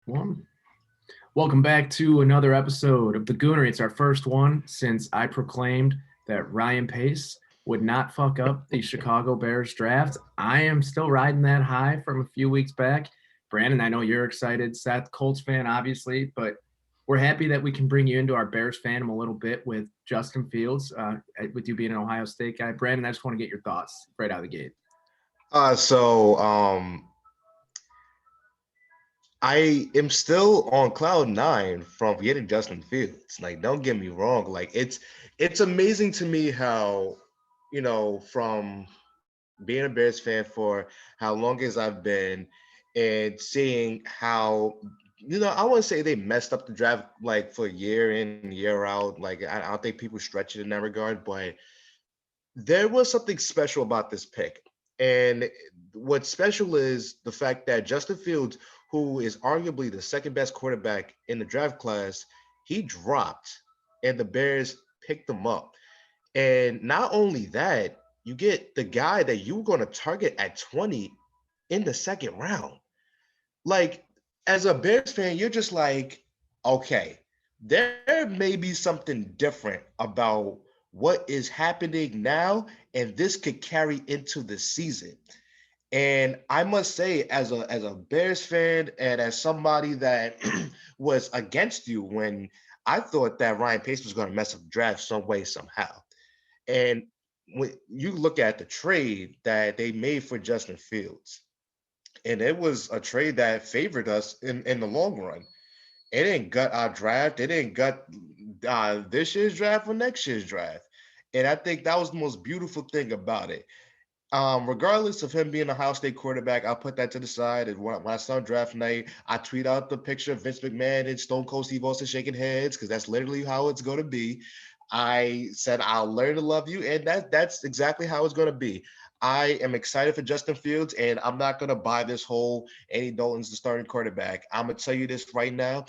One. Welcome back to another episode of the Goonery. It's our first one since I proclaimed that Ryan Pace would not fuck up the Chicago Bears draft. I am still riding that high from a few weeks back. Brandon, I know you're excited. Seth, Colts fan, obviously, but we're happy that we can bring you into our Bears fandom a little bit with Justin Fields, with you being an Ohio State guy. Brandon, I just want to get your thoughts right out of the gate. I am still on cloud nine from getting Justin Fields. Like, don't get me wrong. Like, it's amazing to me how, from being a Bears fan for how long as I've been and seeing how, I want to say they messed up the draft like for year in, year out. Like, I don't think people stretch it in that regard, but there was something special about this pick. And what's special is the fact that Justin Fields, who is arguably the second best quarterback in the draft class, he dropped and the Bears picked him up. And not only that, you get the guy that you were going to target at 20 in the second round. Like, as a Bears fan, you're just like, okay, there may be something different about what is happening now, and this could carry into the season. And I must say, as a Bears fan and as somebody that was against you when I thought that Ryan Pace was going to mess up the draft some way, somehow. And when you look at the trade that they made for Justin Fields, and it was a trade that favored us in the long run. It didn't gut our draft. It didn't gut this year's draft or next year's draft. And I think that was the most beautiful thing about it. Regardless of him being a Ohio State quarterback, I'll put that to the side. And when I saw draft night, I tweet out the picture of Vince McMahon and Stone Cold Steve Austin shaking heads because that's literally how it's going to be. I said I'll learn to love you, and that's exactly how it's going to be. I am excited for Justin Fields, and I'm not going to buy this whole Andy Dalton's the starting quarterback. I'm going to tell you this right now.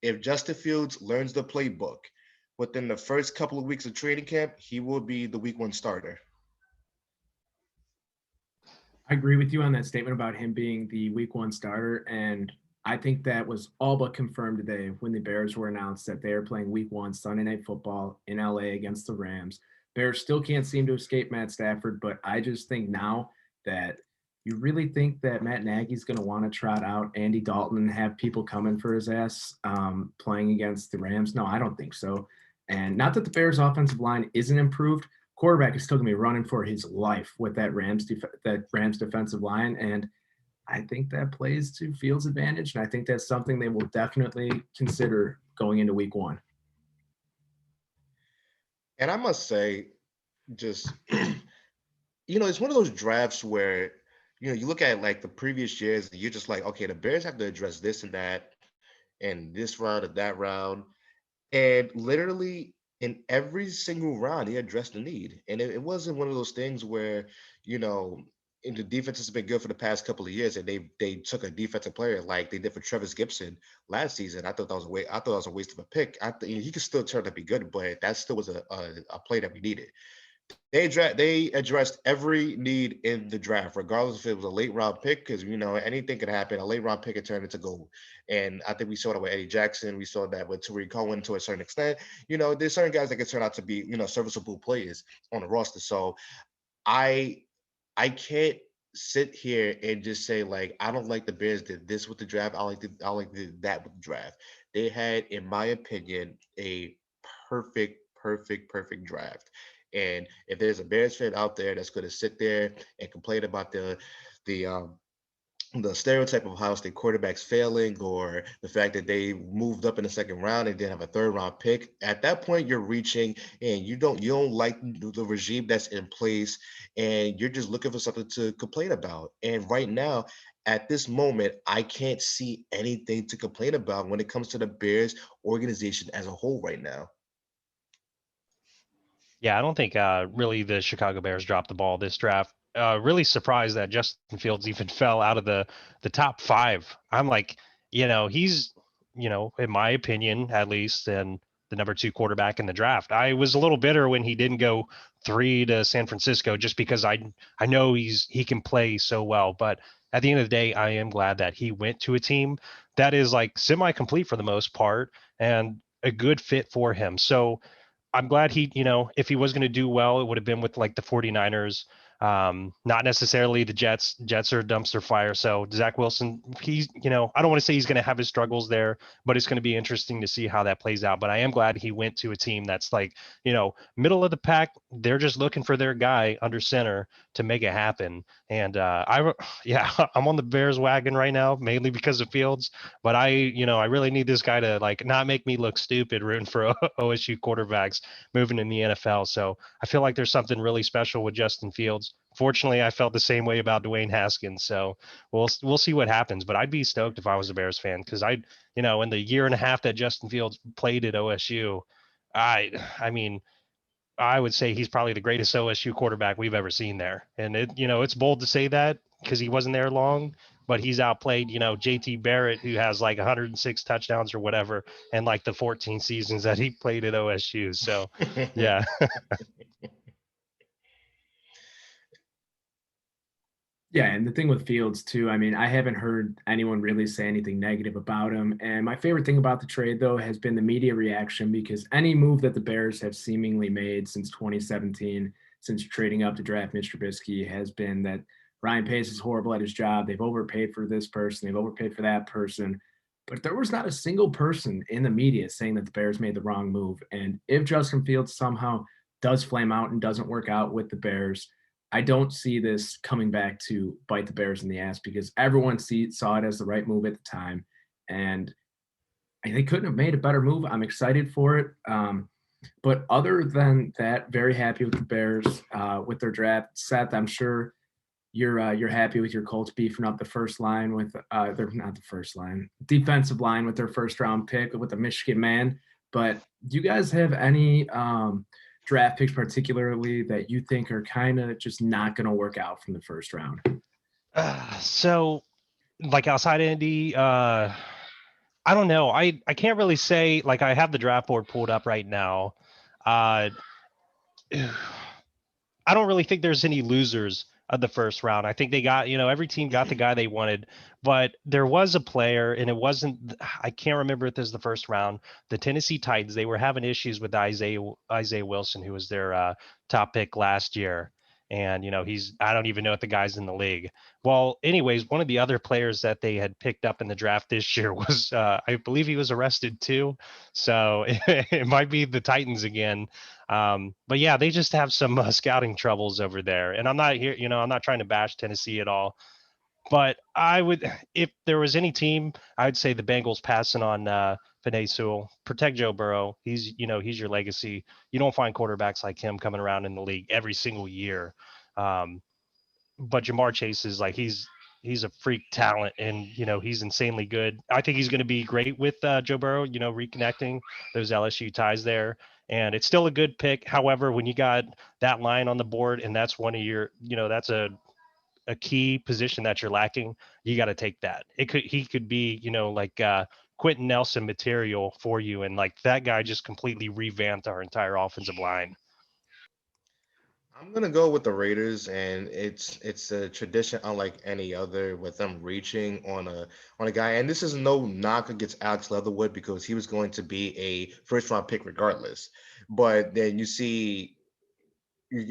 If Justin Fields learns the playbook within the first couple of weeks of training camp, he will be the week one starter. I agree with you on that statement about him being the week one starter. And I think that was all but confirmed today when the Bears were announced that they are playing week one Sunday night football in LA against the Rams. Bears still can't seem to escape Matt Stafford, but I just think now that you really think that Matt Nagy's going to want to trot out Andy Dalton and have people coming for his ass playing against the Rams? No, I don't think so. And not that the Bears' offensive line isn't improved, quarterback is still going to be running for his life with that Rams defensive line, and I think that plays to Fields' advantage, and I think that's something they will definitely consider going into Week One. And I must say, just it's one of those drafts where you look at like the previous years and you're just like, okay, the Bears have to address this and that and this round and that round. And literally in every single round, he addressed the need. And it wasn't one of those things where, you know, and the defense has been good for the past couple of years, and they took a defensive player like they did for Travis Gibson last season. I thought that was a waste of a pick. He could still turn out to be good, but that still was a play that we needed. They addressed every need in the draft, regardless if it was a late round pick, because anything could happen. A late round pick could turn into gold, and I think we saw that with Eddie Jackson. We saw that with Tariq Cohen to a certain extent. There's certain guys that can turn out to be serviceable players on the roster. So I I can't sit here and just say like I don't like the Bears did this with the draft. I like that with the draft. They had, in my opinion, a perfect draft. And if there's a Bears fan out there that's going to sit there and complain about the the stereotype of Ohio State quarterbacks failing or the fact that they moved up in the second round and didn't have a third round pick, at that point you're reaching and you don't like the regime that's in place and you're just looking for something to complain about. And right now, at this moment, I can't see anything to complain about when it comes to the Bears organization as a whole right now. Yeah, I don't think really the Chicago Bears dropped the ball this draft. Really surprised that Justin Fields even fell out of the top five. I'm like, he's, in my opinion, at least, and the number two quarterback in the draft. I was a little bitter when he didn't go three to San Francisco, just because I know he can play so well. But at the end of the day, I am glad that he went to a team that is like semi-complete for the most part and a good fit for him. So I'm glad he, if he was going to do well, it would have been with like the 49ers, not necessarily the Jets. Jets are dumpster fire. So Zach Wilson, he's, I don't want to say he's going to have his struggles there, but it's going to be interesting to see how that plays out. But I am glad he went to a team that's like, middle of the pack. They're just looking for their guy under center to make it happen. And yeah, I'm on the Bears wagon right now, mainly because of Fields. But I really need this guy to like not make me look stupid rooting for OSU quarterbacks moving in the NFL. So I feel like there's something really special with Justin Fields. Fortunately, I felt the same way about Dwayne Haskins. So we'll see what happens. But I'd be stoked if I was a Bears fan because in the year and a half that Justin Fields played at OSU, I mean, I would say he's probably the greatest OSU quarterback we've ever seen there. And it's bold to say that because he wasn't there long, but he's outplayed, JT Barrett, who has like 106 touchdowns or whatever, and like the 14 seasons that he played at OSU. So, yeah. Yeah, and the thing with Fields too, I mean, I haven't heard anyone really say anything negative about him. And my favorite thing about the trade though has been the media reaction because any move that the Bears have seemingly made since 2017, since trading up to draft Mitch Trubisky, has been that Ryan Pace is horrible at his job. They've overpaid for this person, they've overpaid for that person. But there was not a single person in the media saying that the Bears made the wrong move. And if Justin Fields somehow does flame out and doesn't work out with the Bears, I don't see this coming back to bite the Bears in the ass because everyone saw it as the right move at the time, and they couldn't have made a better move. I'm excited for it, but other than that, very happy with the Bears with their draft. Seth, I'm sure you're happy with your Colts beefing up the first line with they're not the first line, defensive line with their first round pick with the Michigan man. But do you guys have any draft picks particularly that you think are kind of just not going to work out from the first round? So like outside Indy, I don't know. I can't really say like I have the draft board pulled up right now. Uh, I don't really think there's any losers of the first round. I think they got, every team got the guy they wanted, but there was a player, and it wasn't, I can't remember if this is the first round. The Tennessee Titans, they were having issues with Isaiah Wilson, who was their top pick last year. And, I don't even know if the guy's in the league. Well, anyways, one of the other players that they had picked up in the draft this year was, I believe he was arrested too. So it might be the Titans again. But yeah, they just have some scouting troubles over there. And I'm not here, I'm not trying to bash Tennessee at all. But I would, if there was any team, I'd say the Bengals passing on Penei Sewell. Protect Joe Burrow. He's your legacy. You don't find quarterbacks like him coming around in the league every single year. Um, but Jamar Chase is like he's a freak talent, and he's insanely good. I think he's going to be great with Joe Burrow. Reconnecting those LSU ties there, and it's still a good pick. However, when you got that line on the board, and that's one of your, that's a key position that you're lacking, you got to take that. He could be, like Quentin Nelson material for you, and like that guy just completely revamped our entire offensive line. I'm gonna go with the Raiders, and it's a tradition unlike any other with them reaching on a guy. And this is no knock against Alex Leatherwood because he was going to be a first round pick regardless. But then you see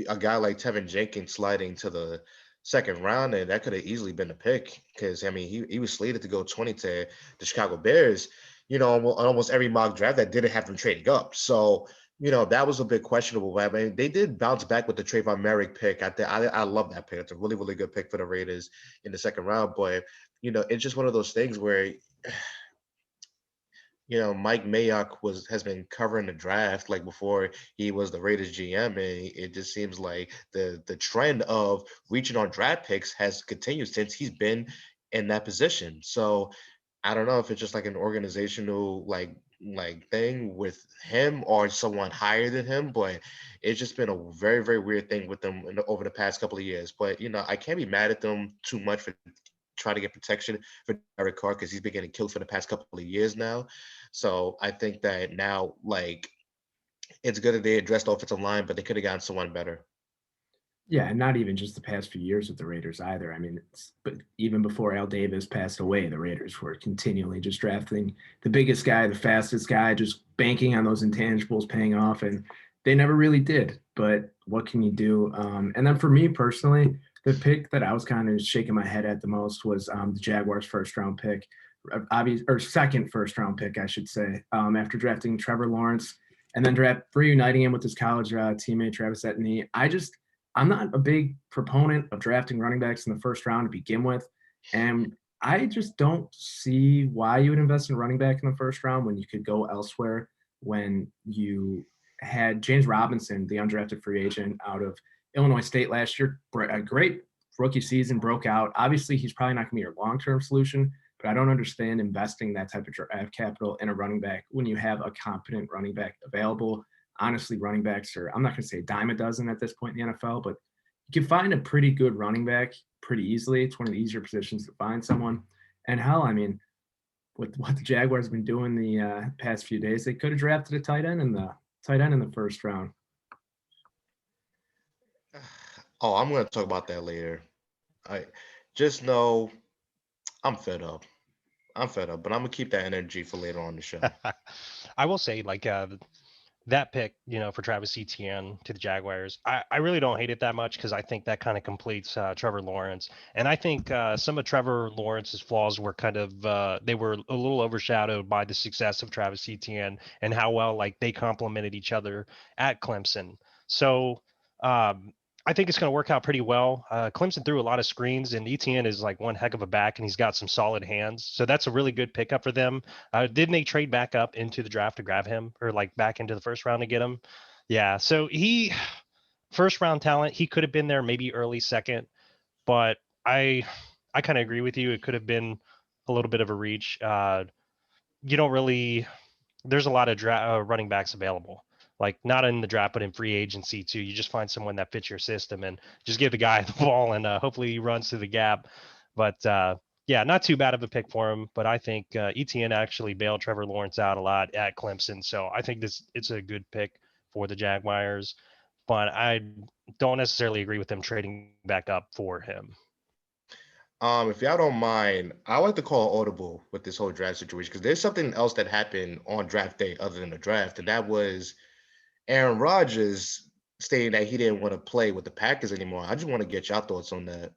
a guy like Tevin Jenkins sliding to the second round, and that could have easily been a pick because I mean he was slated to go 20 to the Chicago Bears. On almost every mock draft that didn't have them trading up. So that was a bit questionable. But I mean, they did bounce back with the Trayvon Merrick pick. I love that pick. It's a really really good pick for the Raiders in the second round. But it's just one of those things where Mike Mayock has been covering the draft like before he was the Raiders GM, and it just seems like the trend of reaching on draft picks has continued since he's been in that position. So I don't know if it's just like an organizational like thing with him or someone higher than him, but it's just been a very very weird thing with them over the past couple of years. But I can't be mad at them too much for trying to get protection for Derek Carr because he's been getting killed for the past couple of years now. So I think that now, like, it's good that they addressed the offensive line, but they could have gotten someone better. Yeah, and not even just the past few years with the Raiders either. I mean, but even before Al Davis passed away, the Raiders were continually just drafting the biggest guy, the fastest guy, just banking on those intangibles paying off, and they never really did. But what can you do? And then for me personally, the pick that I was kind of shaking my head at the most was the Jaguars' first round pick, obvious or second first round pick, I should say, after drafting Trevor Lawrence and then reuniting him with his college teammate Travis Etienne. I'm not a big proponent of drafting running backs in the first round to begin with. And I just don't see why you would invest in running back in the first round when you could go elsewhere when you had James Robinson, the undrafted free agent out of Illinois State last year, a great rookie season, broke out. Obviously, he's probably not going to be your long-term solution, but I don't understand investing that type of draft capital in a running back when you have a competent running back available. Honestly, running backs are, I'm not going to say a dime a dozen at this point in the NFL, but you can find a pretty good running back pretty easily. It's one of the easier positions to find someone. And hell, I mean, with what the Jaguars have been doing the past few days, they could have drafted a tight end in the first round. Oh, I'm gonna talk about that later. I just know I'm fed up. I'm fed up, but I'm gonna keep that energy for later on in the show. I will say, like, that pick, for Travis Etienne to the Jaguars, I really don't hate it that much because I think that kind of completes Trevor Lawrence. And I think some of Trevor Lawrence's flaws were kind of they were a little overshadowed by the success of Travis Etienne and how well like they complemented each other at Clemson. So I think it's going to work out pretty well. Clemson threw a lot of screens, and ETN is like one heck of a back, and he's got some solid hands. So that's a really good pickup for them. Didn't they trade back up into the draft to grab him, or like back into the first round to get him? Yeah. So he first round talent. He could have been there maybe early second, but I kind of agree with you. It could have been a little bit of a reach. You don't really there's a lot of running backs available. Like not in the draft, but in free agency too. You just find someone that fits your system and just give the guy the ball, and hopefully he runs through the gap. But yeah, not too bad of a pick for him. But I think ETN actually bailed Trevor Lawrence out a lot at Clemson, so I think it's a good pick for the Jaguars. But I don't necessarily agree with them trading back up for him. If y'all don't mind, I like to call audible with this whole draft situation because there's something else that happened on draft day other than the draft, and that was Aaron Rodgers stating that he didn't want to play with the Packers anymore. I just want to get your thoughts on that.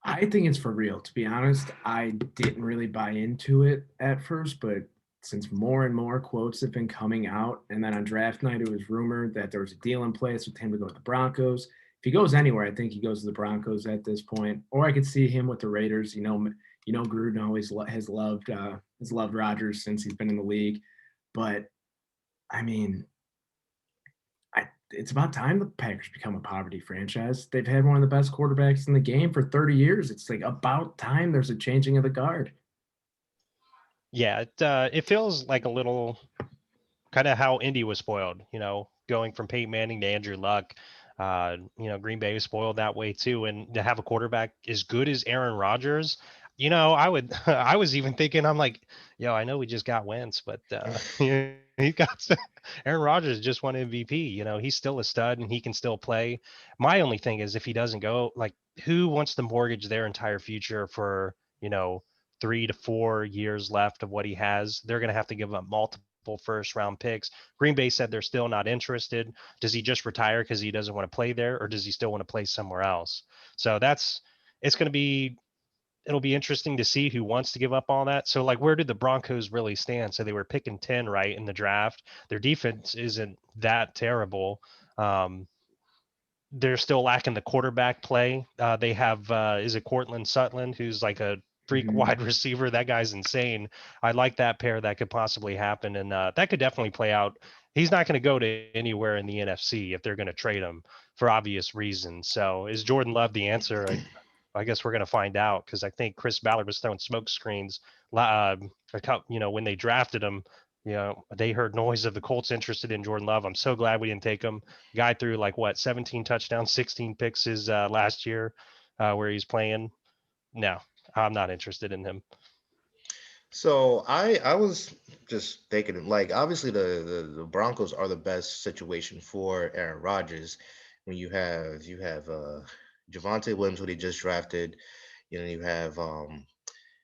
I think it's for real. To be honest, I didn't really buy into it at first, but since more and more quotes have been coming out, and then on draft night it was rumored that there was a deal in place with him to go to the Broncos. If he goes anywhere, I think he goes to the Broncos at this point. Or I could see him with the Raiders. Gruden always has loved Rodgers since he's been in the league. But I mean, it's about time the Packers become a poverty franchise. They've had one of the best quarterbacks in the game for 30 years. It's like about time there's a changing of the guard. Yeah, it feels like a little kind of how Indy was spoiled, going from Peyton Manning to Andrew Luck. Green Bay was spoiled that way too. And to have a quarterback as good as Aaron Rodgers, I would, I was even thinking, I'm like, I know we just got Wentz, but he got Aaron Rodgers just won MVP. He's still a stud and he can still play. My only thing is if he doesn't go, like, who wants to mortgage their entire future for 3 to 4 years left of what he has? They're going to have to give up multiple first round picks. Green Bay said they're still not interested. Does he just retire because he doesn't want to play there, or does he still want to play somewhere else? So it's going to be, it'll be interesting to see who wants to give up all that. So like, where did the Broncos really stand? So they were picking 10 right in the draft. Their defense isn't that terrible. They're still lacking the quarterback play. They have is it Cortland Sutton, who's like a freak Mm-hmm. wide receiver. That guy's insane. I like that pair that could possibly happen, and that could definitely play out. He's not going to go to anywhere in the NFC if they're going to trade him for obvious reasons. So is Jordan Love the answer? I guess we're going to find out because I think Chris Ballard was throwing smoke screens, when they drafted him. They heard noise of the Colts interested in Jordan Love. I'm so glad we didn't take him. Guy threw 17 touchdowns, 16 picks his last year where he's playing. No, I'm not interested in him. So I was just thinking like obviously the Broncos are the best situation for Aaron Rodgers. when you have Javante Williams, who they just drafted. You have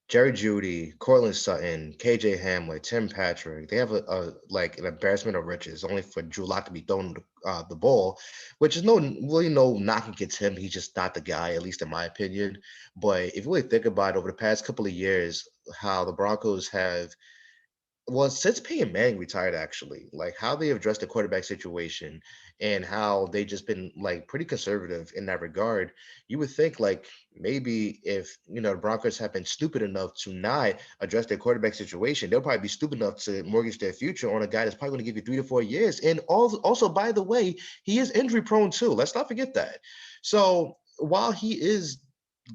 Jerry Judy, Cortland Sutton, KJ Hamler, Tim Patrick. They have a like an embarrassment of riches, only for Drew Lock to be throwing the ball, which is no knock against him. He's just not the guy, at least in my opinion. But if you really think about it, over the past couple of years, how the Broncos have well, since Peyton Manning retired, actually, like how they have addressed the quarterback situation and how they just been like pretty conservative in that regard, you would think like maybe if the Broncos have been stupid enough to not address their quarterback situation, they'll probably be stupid enough to mortgage their future on a guy that's probably going to give you 3 to 4 years. And also, by the way, he is injury prone too. Let's not forget that. So while he is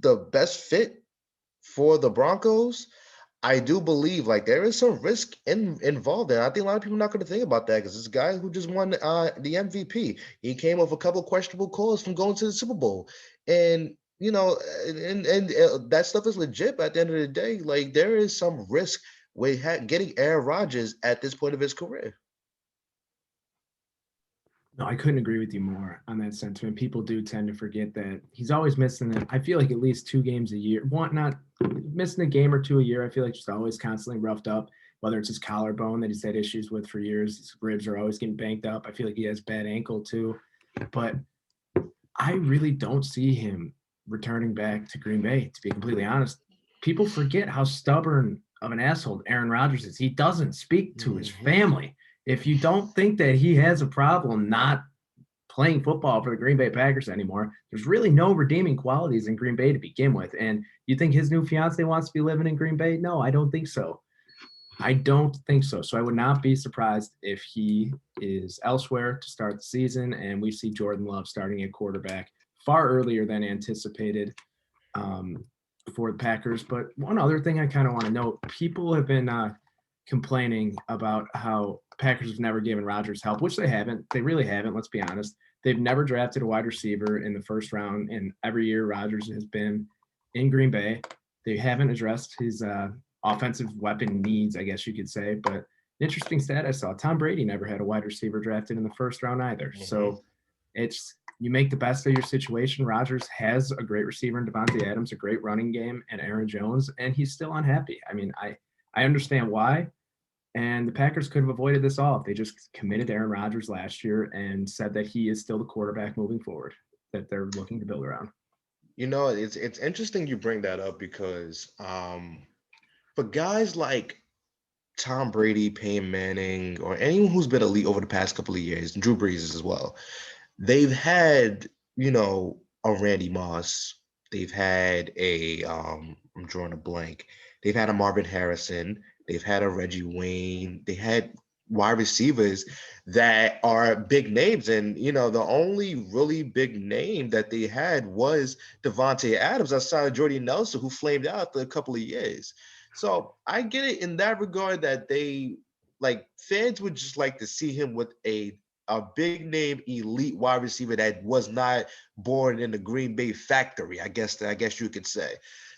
the best fit for the Broncos, I do believe like there is some risk involved there. I think a lot of people are not going to think about that because this guy who just won the MVP, he came off a couple of questionable calls from going to the Super Bowl, and that stuff is legit. But at the end of the day, like there is some risk with getting Aaron Rodgers at this point of his career. No, I couldn't agree with you more on that sentiment. People do tend to forget that he's always missing it. I feel like at least 2 games a year. One, not missing a game or two a year. I feel like just always constantly roughed up, whether it's his collarbone that he's had issues with for years. His ribs are always getting banked up. I feel like he has bad ankle too. But I really don't see him returning back to Green Bay, to be completely honest. People forget how stubborn of an asshole Aaron Rodgers is. He doesn't speak to his family. If you don't think that he has a problem not playing football for the Green Bay Packers anymore, there's really no redeeming qualities in Green Bay to begin with. And you think his new fiance wants to be living in Green Bay? No, I don't think so. I don't think so. So I would not be surprised if he is elsewhere to start the season and we see Jordan Love starting at quarterback far earlier than anticipated for the Packers. But one other thing I kind of want to note, people have been complaining about how Packers have never given Rodgers help, which they haven't. They really haven't, let's be honest. They've never drafted a wide receiver in the first round, and every year Rodgers has been in Green Bay. They haven't addressed his offensive weapon needs, I guess you could say. But interesting stat I saw, Tom Brady never had a wide receiver drafted in the first round either. So it's you make the best of your situation. Rodgers has a great receiver in Devontae Adams, a great running game, and Aaron Jones, and he's still unhappy. I mean, I understand why. And the Packers could have avoided this all if they just committed Aaron Rodgers last year and said that he is still the quarterback moving forward that they're looking to build around. It's interesting you bring that up because for guys like Tom Brady, Peyton Manning, or anyone who's been elite over the past couple of years, Drew Brees as well, they've had, a Randy Moss. They've had I'm drawing a blank. They've had a Marvin Harrison. They've had a Reggie Wayne. They had wide receivers that are big names. And, the only really big name that they had was Devontae Adams outside of Jordy Nelson, who flamed out after a couple of years. So I get it in that regard that they like fans would just like to see him with a big name elite wide receiver that was not born in the Green Bay factory, I guess you could say.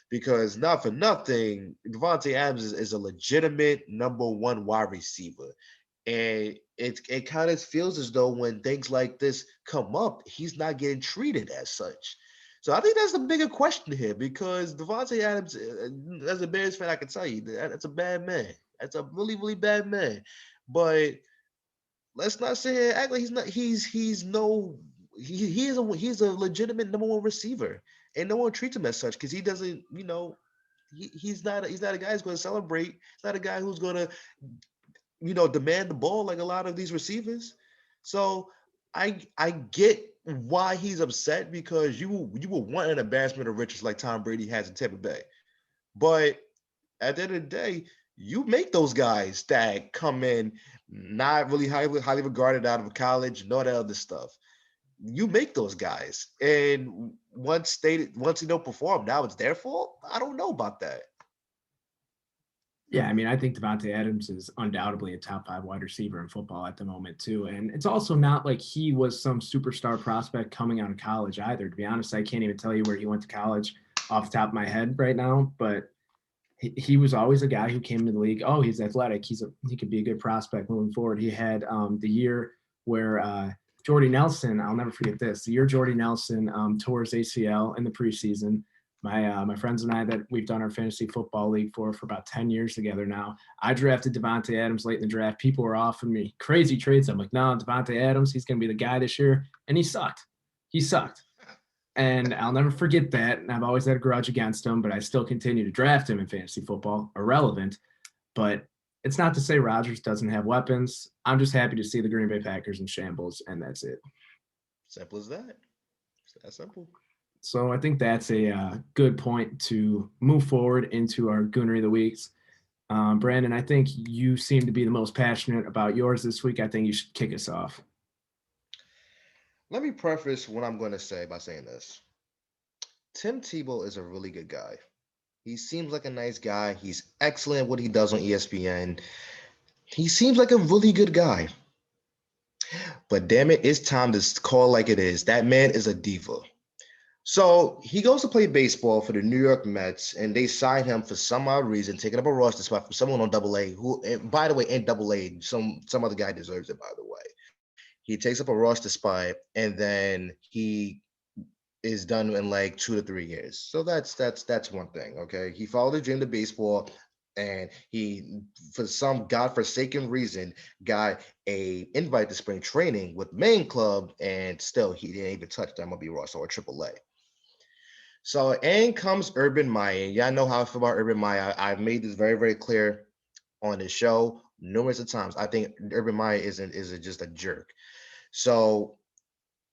Because not for nothing, Devontae Adams is a legitimate number one wide receiver. And it kind of feels as though when things like this come up, he's not getting treated as such. So I think that's the bigger question here because Devontae Adams, as a Bears fan, I can tell you that's a bad man. That's a really, really bad man. But let's not say here act like he's not. He's no. He's a legitimate number one receiver, and no one treats him as such because he doesn't. He's not a guy who's going to celebrate. He's not a guy who's going to demand the ball like a lot of these receivers. So I get why he's upset because you will want an embarrassment of riches like Tom Brady has in Tampa Bay, but at the end of the day, you make those guys that come in not really highly regarded out of college and all that other stuff. You make those guys, and once they don't perform, now it's their fault. I don't know about that. Yeah, I mean, I think Devontae Adams is undoubtedly a top 5 wide receiver in football at the moment, too. And it's also not like he was some superstar prospect coming out of college either. To be honest, I can't even tell you where he went to college off the top of my head right now, but he was always a guy who came into the league. Oh, he's athletic. He could be a good prospect moving forward. He had the year where Jordy Nelson, I'll never forget this. The year Jordy Nelson tore his ACL in the preseason, my friends and I that we've done our fantasy football league for about 10 years together now. I drafted Devontae Adams late in the draft. People were offering me crazy trades. I'm like, no, Devontae Adams, he's going to be the guy this year. And he sucked. He sucked. And I'll never forget that. And I've always had a grudge against him, but I still continue to draft him in fantasy football. Irrelevant. But it's not to say Rodgers doesn't have weapons. I'm just happy to see the Green Bay Packers in shambles, and that's it. Simple as that. It's that simple. So I think that's a good point to move forward into our Goonery of the Weeks. Brandon, I think you seem to be the most passionate about yours this week. I think you should kick us off. Let me preface what I'm going to say by saying this. Tim Tebow is a really good guy. He seems like a nice guy. He's excellent at what he does on ESPN. He seems like a really good guy. But damn it, it's time to call like it is. That man is a diva. So he goes to play baseball for the New York Mets, and they sign him for some odd reason, taking up a roster spot from someone on Double A. Who, and by the way, in Double A, some other guy deserves it. By the way, he takes up a roster spot, and then he is done in like 2 to 3 years. So that's one thing. Okay, he followed his dream to baseball, and he, for some godforsaken reason, got a invite to spring training with main club, and still he didn't even touch the MLB roster or AAA. So in comes Urban Meyer. Y'all know how I feel about Urban Meyer. I've made this very, very clear on the show numerous of times. I think Urban Meyer is just a jerk. So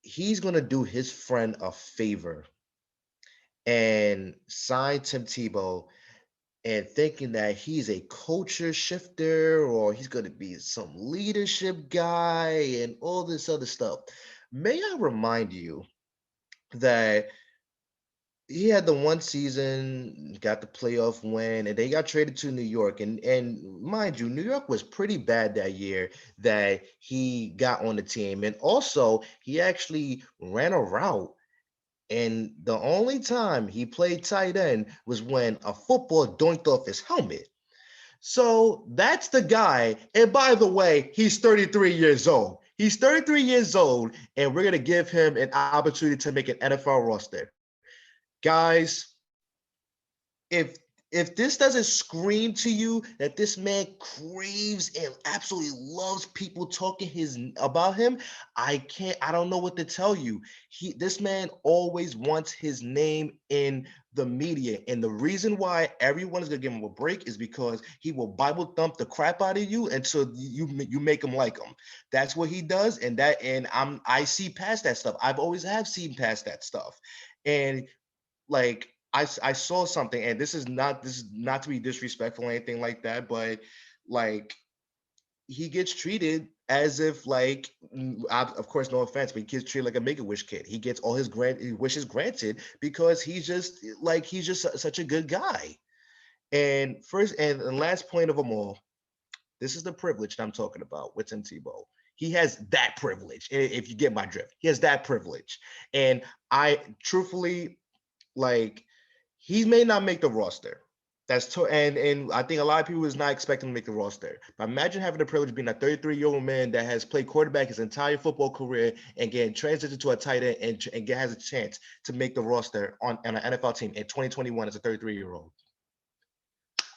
he's gonna do his friend a favor and sign Tim Tebow, and thinking that he's a culture shifter or he's gonna be some leadership guy and all this other stuff. May I remind you that he had the one season, got the playoff win, and they got traded to New York. And mind you, New York was pretty bad that year that he got on the team. And also, he actually ran a route. And the only time he played tight end was when a football doinked off his helmet. So that's the guy. And by the way, he's 33 years old. He's 33 years old, and we're going to give him an opportunity to make an NFL roster. Guys, if this doesn't scream to you that this man craves and absolutely loves people talking about him, I don't know what to tell you. This man always wants his name in the media, and the reason why everyone is gonna give him a break is because he will Bible thump the crap out of you until you make him like him. That's what he does, and I see past that stuff. I've always have seen past that stuff, and like I saw something, and this is not to be disrespectful or anything like that, but like he gets treated as if like, of course, no offense, but he gets treated like a Make-A-Wish kid. He gets all his wishes granted because he's just such a good guy. And first and last point of them all, this is the privilege that I'm talking about with Tim Tebow. He has that privilege. If you get my drift, he has that privilege, and I truthfully, like, he may not make the roster. And I think a lot of people was not expecting to make the roster. But imagine having the privilege of being a 33-year-old man that has played quarterback his entire football career and getting transitioned to a tight end and has a chance to make the roster on an NFL team in 2021 as a 33-year-old.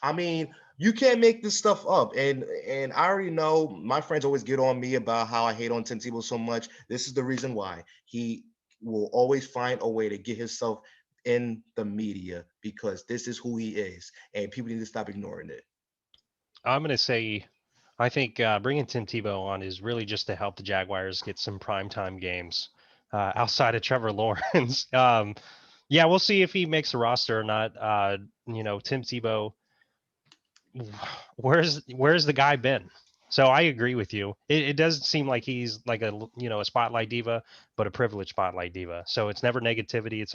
I mean, you can't make this stuff up. And I already know my friends always get on me about how I hate on Tim Tebow so much. This is the reason why. He will always find a way to get himself in the media because this is who he is, and people need to stop ignoring it. I'm going to say, I think bringing Tim Tebow on is really just to help the Jaguars get some primetime games outside of Trevor Lawrence. Yeah, we'll see if he makes a roster or not. Tim Tebow, where's the guy been? So I agree with you. It does seem like he's like a spotlight diva, but a privileged spotlight diva. So it's never negativity. It's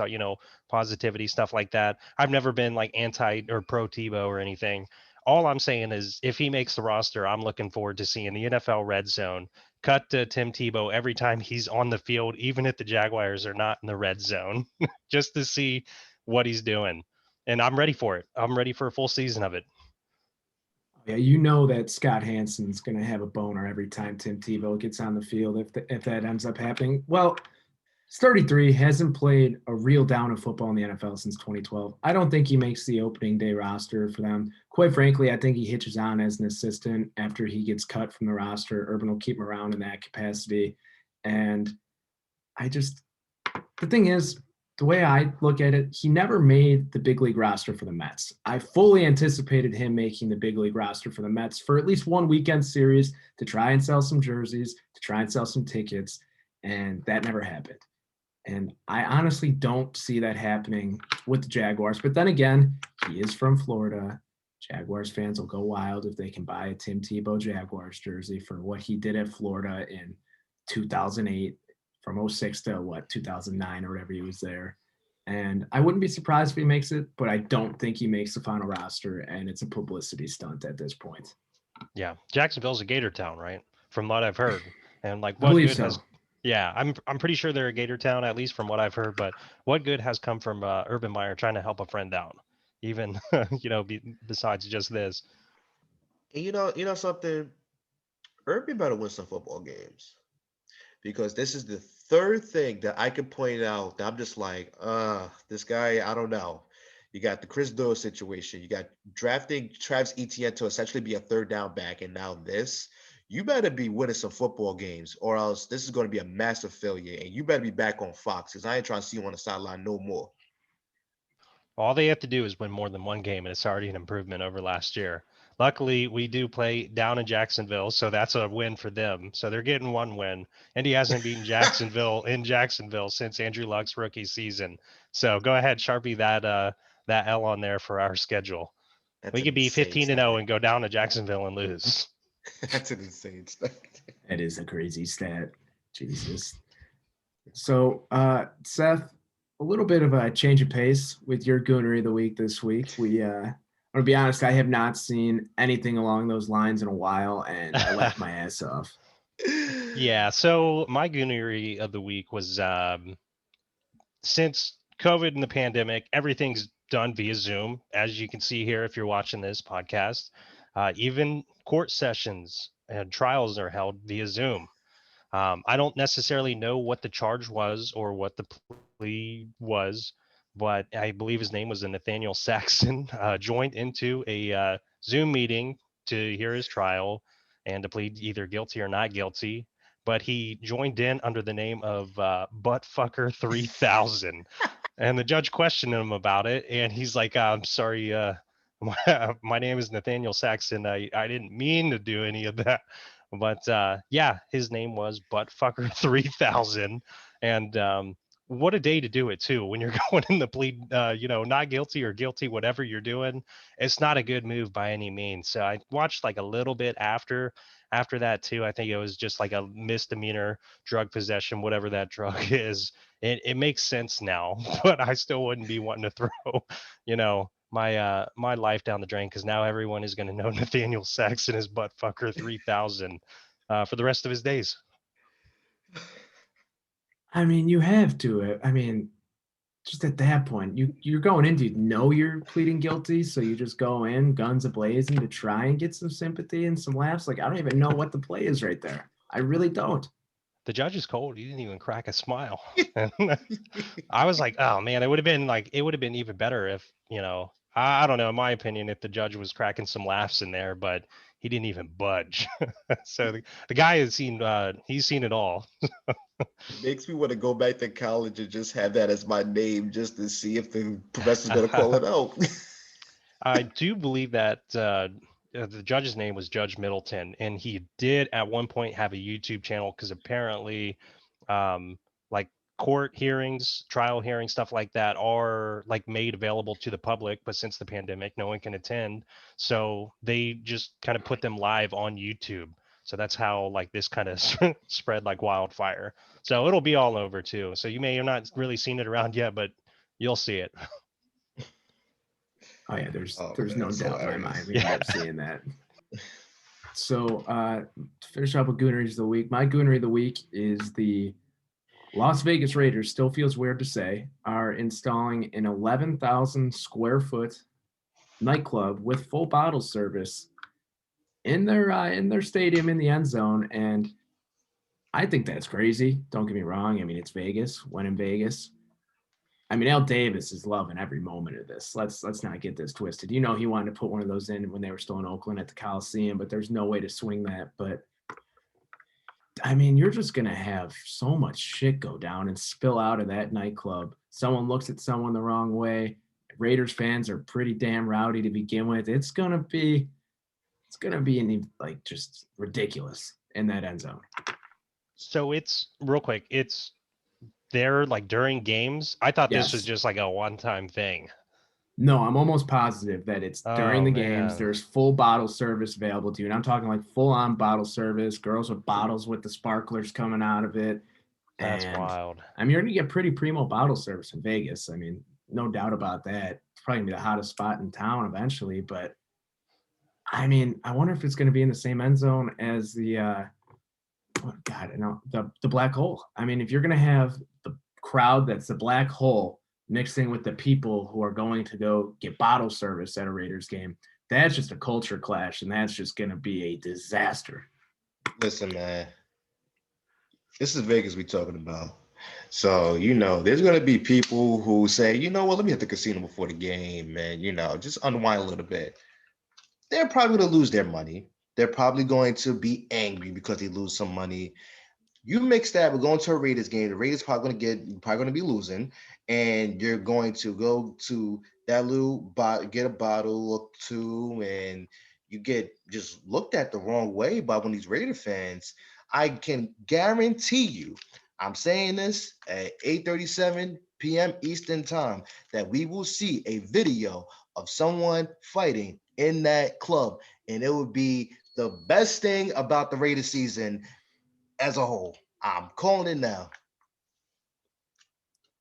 positivity, stuff like that. I've never been like anti or pro Tebow or anything. All I'm saying is if he makes the roster, I'm looking forward to seeing the NFL red zone cut to Tim Tebow every time he's on the field, even if the Jaguars are not in the red zone, just to see what he's doing. And I'm ready for it. I'm ready for a full season of it. Yeah, you know that Scott Hansen's going to have a boner every time Tim Tebow gets on the field if that ends up happening. Well, he's 33, hasn't played a real down of football in the NFL since 2012. I don't think he makes the opening day roster for them. Quite frankly, I think he hitches on as an assistant after he gets cut from the roster. Urban will keep him around in that capacity. And I just, the thing is, the way I look at it, he never made the big league roster for the Mets. I fully anticipated him making the big league roster for the Mets for at least one weekend series to try and sell some jerseys, to try and sell some tickets, and that never happened. And I honestly don't see that happening with the Jaguars. But then again, he is from Florida. Jaguars fans will go wild if they can buy a Tim Tebow Jaguars jersey for what he did at Florida in 2008, from 06 to 2009 or whatever he was there. And I wouldn't be surprised if he makes it, but I don't think he makes the final roster, and it's a publicity stunt at this point. Yeah, Jacksonville's a Gator town, right? From what I've heard, and like I what believe good so. has? Yeah, I'm pretty sure they're a Gator town, at least from what I've heard. But what good has come from Urban Meyer trying to help a friend out, even besides just this? And you know something, Irving better win some football games because this is the third thing that I can point out that I'm just like, this guy, I don't know. You got the Chris Doyle situation. You got drafting Travis Etienne to essentially be a third down back, and now this. You better be winning some football games, or else this is going to be a massive failure. And you better be back on Fox because I ain't trying to see you on the sideline no more. All they have to do is win more than one game, and it's already an improvement over last year. Luckily, we do play down in Jacksonville, so that's a win for them. So they're getting one win, and he hasn't beaten Jacksonville in Jacksonville since Andrew Luck's rookie season. So go ahead, Sharpie that L on there for our schedule. That's We an could be insane 15-0 stat. and go down to Jacksonville and lose. That's an insane stat. That is a crazy stat. Jesus. So, Seth, a little bit of a change of pace with your Goonery of the Week this week. I'm gonna be honest, I have not seen anything along those lines in a while, and I laughed my ass off. Yeah, so my Goonery of the week was since COVID and the pandemic, everything's done via Zoom, as you can see here if you're watching this podcast. Even court sessions and trials are held via Zoom. I don't necessarily know what the charge was or what the plea was, but I believe his name was Nathaniel Saxon, joined into a Zoom meeting to hear his trial and to plead either guilty or not guilty. But he joined in under the name of Buttfucker 3000. And the judge questioned him about it. And he's like, I'm sorry, my name is Nathaniel Saxon. I didn't mean to do any of that. But yeah, his name was Buttfucker 3000. And what a day to do it too. When you're going in the plead, not guilty or guilty, whatever you're doing, it's not a good move by any means. So I watched like a little bit after that too. I think it was just like a misdemeanor drug possession, whatever that drug is. It makes sense now, but I still wouldn't be wanting to throw, my life down the drain because now everyone is going to know Nathaniel Saxon is Buttfucker 3000 for the rest of his days. I mean, you have to. I mean, just at that point, you're going in. Do you know you're pleading guilty? So you just go in, guns ablazing, to try and get some sympathy and some laughs. Like I don't even know what the play is right there. I really don't. The judge is cold. He didn't even crack a smile. And I was like, oh man, it would have been even better if, I don't know, in my opinion, if the judge was cracking some laughs in there, but he didn't even budge. So the guy he's seen it all. It makes me want to go back to college and just have that as my name just to see if the professor's going to call it out. I do believe that the judge's name was Judge Middleton, and he did at one point have a YouTube channel because apparently, like court hearings, trial hearings, stuff like that are like made available to the public. But since the pandemic, no one can attend, so they just kind of put them live on YouTube. So that's how like this kind of spread like wildfire. So it'll be all over too. So you may have not really seen it around yet, but you'll see it. Oh yeah, there's Oh there's man, no that's doubt in my mind hilarious. we end up seeing that. So to finish up with Gooneries of the Week, my Goonery of the Week is the Las Vegas Raiders, still feels weird to say, are installing an 11,000 square foot nightclub with full bottle service in their stadium in the end zone, and I think that's crazy. Don't get me wrong. I mean, it's Vegas. When in Vegas, I mean, Al Davis is loving every moment of this. Let's not get this twisted. You know, he wanted to put one of those in when they were still in Oakland at the Coliseum, but there's no way to swing that. But I mean, you're just gonna have so much shit go down and spill out of that nightclub. Someone looks at someone the wrong way. Raiders fans are pretty damn rowdy to begin with. It's gonna be like just ridiculous in that end zone. So it's real quick. It's there like during games. I thought this was Yes. just like a one-time thing. No, I'm almost positive that it's during Oh the games. man, There's full bottle service available to you. And I'm talking like full on bottle service, girls with bottles with the sparklers coming out of it. that's And wild. I mean, you're going to get pretty primo bottle service in Vegas. I mean, no doubt about that. It's probably going to be the hottest spot in town eventually. But I mean, I wonder if it's going to be in the same end zone as oh God, I know the black hole. I mean, if you're going to have the crowd that's the black hole mixing with the people who are going to go get bottle service at a Raiders game, that's just a culture clash, and that's just going to be a disaster. Listen, man, this is Vegas we talking about. So, there's going to be people who say, let me hit the casino before the game and, just unwind a little bit. They're probably going to lose their money. They're probably going to be angry because they lose some money. You mix that with going to a Raiders game. The Raiders probably going to be losing, and you're going to go to that little get a bottle or two, and you get just looked at the wrong way by one of these Raider fans. I can guarantee you, I'm saying this at 8:37 p.m. Eastern time, that we will see a video of someone fighting in that club, and it would be the best thing about the Raiders season as a whole. I'm calling it now.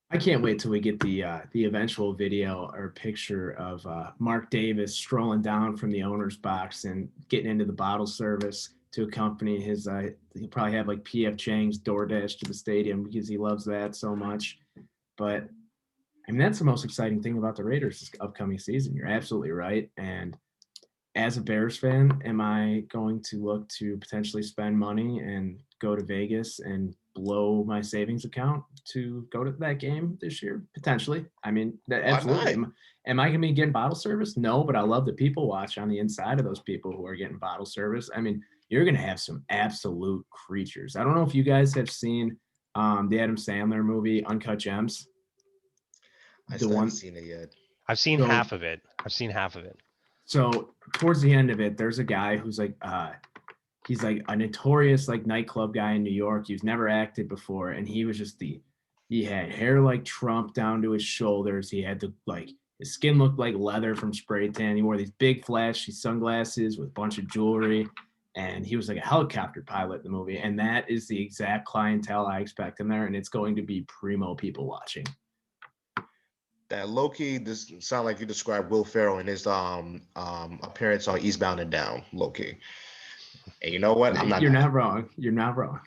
I can't wait till we get the eventual video or picture of Mark Davis strolling down from the owner's box and getting into the bottle service to accompany his. He'll probably have like PF Chang's DoorDash to the stadium because he loves that so much. But I mean, that's the most exciting thing about the Raiders this upcoming season. You're absolutely right. And as a Bears fan, am I going to look to potentially spend money and go to Vegas and blow my savings account to go to that game this year? Potentially. I mean, that Why absolutely. not? Am I going to be getting bottle service? No, but I love the people watch on the inside of those people who are getting bottle service. I mean, you're going to have some absolute creatures. I don't know if you guys have seen the Adam Sandler movie Uncut Gems. I The still haven't one. seen it yet. I've seen So half of it. I've seen half of it. so towards the end of it, there's a guy who's like he's like a notorious like nightclub guy in New York. He's never acted before, and he was just he had hair like Trump down to his shoulders. He had the like his skin looked like leather from spray tan. He wore these big flashy sunglasses with a bunch of jewelry, and he was like a helicopter pilot in the movie. And that is the exact clientele I expect in there, and it's going to be primo people watching. That low key, this sound like you described Will Ferrell in his appearance on Eastbound and Down, low key. And you know what? I'm not You're mad. not wrong. You're not wrong.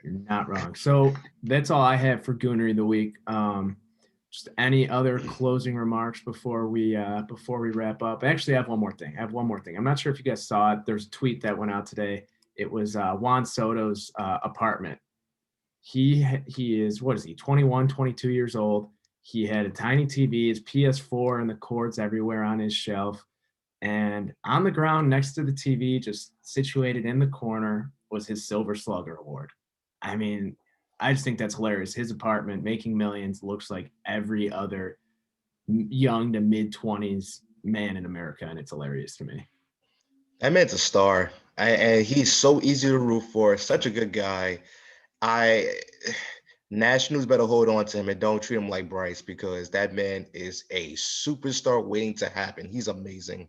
You're not wrong. So that's all I have for Goonery the week. Just any other closing remarks before we wrap up? Actually, I have one more thing. I'm not sure if you guys saw it. There's a tweet that went out today. It was Juan Soto's apartment. He is, what is he, 21, 22 years old. He had a tiny TV, his PS4 and the cords everywhere on his shelf. And on the ground next to the TV, just situated in the corner, was his Silver Slugger Award. I mean, I just think that's hilarious. His apartment, making millions, looks like every other young to mid 20s man in America, and it's hilarious to me. That man's a star. And he's so easy to root for. Such a good guy. I Nationals better hold on to him and don't treat him like Bryce, because that man is a superstar waiting to happen. He's amazing.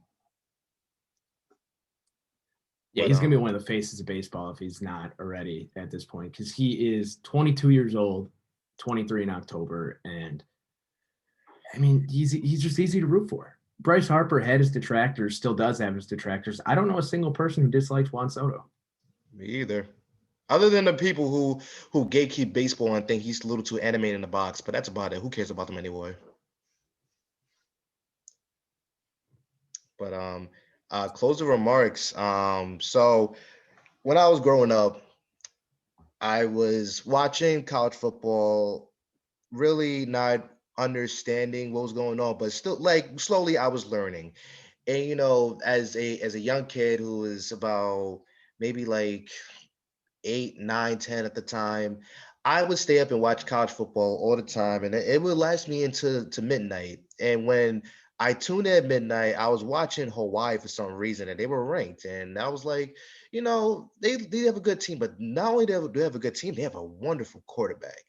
Yeah, But he's gonna be one of the faces of baseball if he's not already at this point, because he is 22 years old, 23 in October, and I mean he's just easy to root for. Bryce Harper had his detractors, still does have his detractors. I don't know a single person who dislikes Juan Soto. me either. Other than the people who gatekeep baseball and think he's a little too animated in the box, but that's about it. Who cares about them anyway? But closing remarks. So when I was growing up, I was watching college football, really not understanding what was going on, but still like slowly I was learning. And as a young kid who was about maybe like 8, 9, 10 at the time, I would stay up and watch college football all the time, and it would last me into midnight. And when I tuned in at midnight, I was watching Hawaii for some reason, and they were ranked, and I was like, they have a good team, but not only do they have a good team, they have a wonderful quarterback.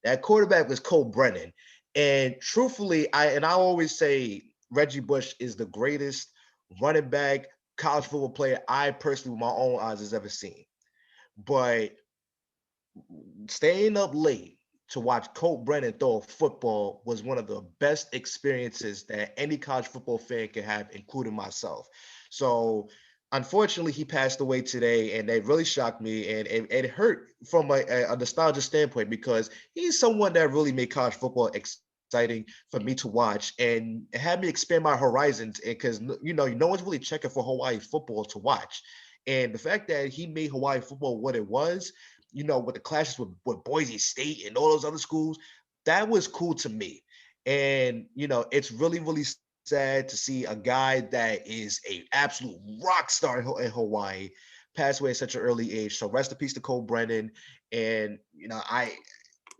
That quarterback was Cole Brennan, and truthfully, I always say Reggie Bush is the greatest running back college football player I personally, with my own eyes, has ever seen. But staying up late to watch Colt Brennan throw a football was one of the best experiences that any college football fan can have, including myself. So, unfortunately, he passed away today, and it really shocked me, and it hurt from a nostalgia standpoint because he's someone that really made college football exciting for me to watch and had me expand my horizons. Because no one's really checking for Hawaii football to watch, and the fact that he made Hawaii football what it was, with the clashes with Boise State and all those other schools, that was cool to me. And it's really, really sad to see a guy that is a absolute rock star in Hawaii pass away at such an early age. So rest in peace to Cole Brennan. And I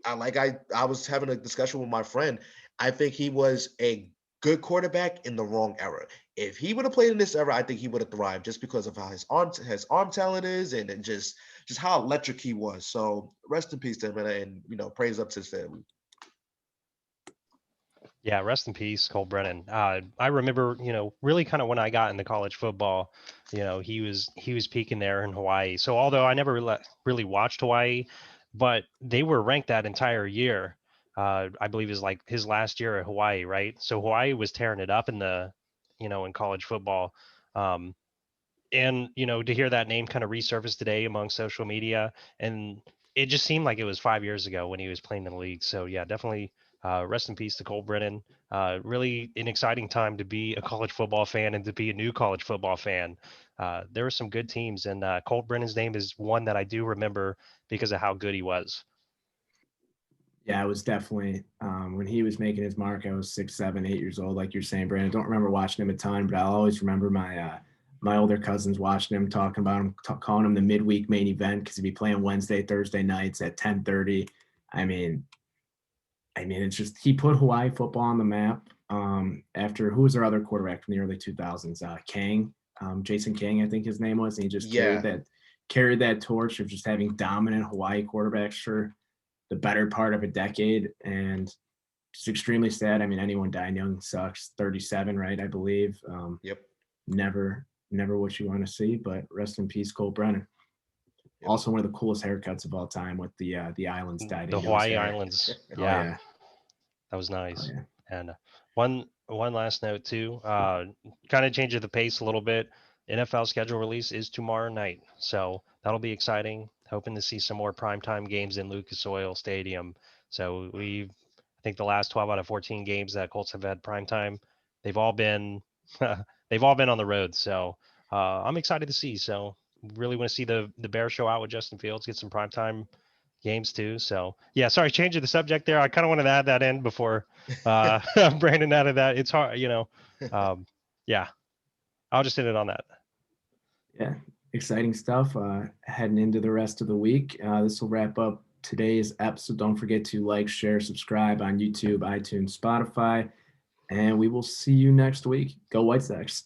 was having a discussion with my friend. I think he was a good quarterback in the wrong era. If he would have played in this era, I think he would have thrived just because of how his arm talent is, and just how electric he was. So rest in peace to him, and praise up to his family. Yeah, rest in peace, Cole Brennan. I remember, really kind of when I got into college football, he was peaking there in Hawaii. So although I never really watched Hawaii, but they were ranked that entire year. I believe is like his last year at Hawaii, right? So Hawaii was tearing it up in college football. Um, and to hear that name kind of resurface today among social media, and it just seemed like it was 5 years ago when he was playing in the league. So yeah, definitely rest in peace to Cole Brennan. Really an exciting time to be a college football fan and to be a new college football fan. There were some good teams, and Cole Brennan's name is one that I do remember because of how good he was. Yeah, I was definitely when he was making his mark. I was 6, 7, 8 years old, like you're saying, Brandon. I don't remember watching him a ton, but I'll always remember my older cousins watching him, talking about him, calling him the midweek main event because he'd be playing Wednesday, Thursday nights at 10:30. I mean, it's just he put Hawaii football on the map. After who was their other quarterback from the early 2000s? Kang, Jason Kang, I think his name was, and he just Yeah. carried that torch of just having dominant Hawaii quarterbacks for the better part of a decade, and just extremely sad. I mean, anyone dying young sucks. 37, right? I believe. Yep. Never what you want to see, but rest in peace, Cole Brennan. Yep. Also, one of the coolest haircuts of all time with the islands dyed The into his Hawaii hair. Islands, Oh yeah, yeah, that was oh nice. yeah. And one last note too, kind of changes the pace a little bit. NFL schedule release is tomorrow night, so that'll be exciting. Hoping to see some more primetime games in Lucas Oil Stadium. So I think the last 12 out of 14 games that Colts have had primetime, they've all been they've all been on the road. So I'm excited to see. So really want to see the Bears show out with Justin Fields, get some primetime games too. So yeah, sorry, changing the subject there. I kind of wanted to add that in before uh Brandon added that. It's hard. Um, yeah, I'll just end it on that. Yeah, exciting stuff. Heading into the rest of the week. This will wrap up today's episode. Don't forget to like, share, subscribe on YouTube, iTunes, Spotify, and we will see you next week. Go White Sox.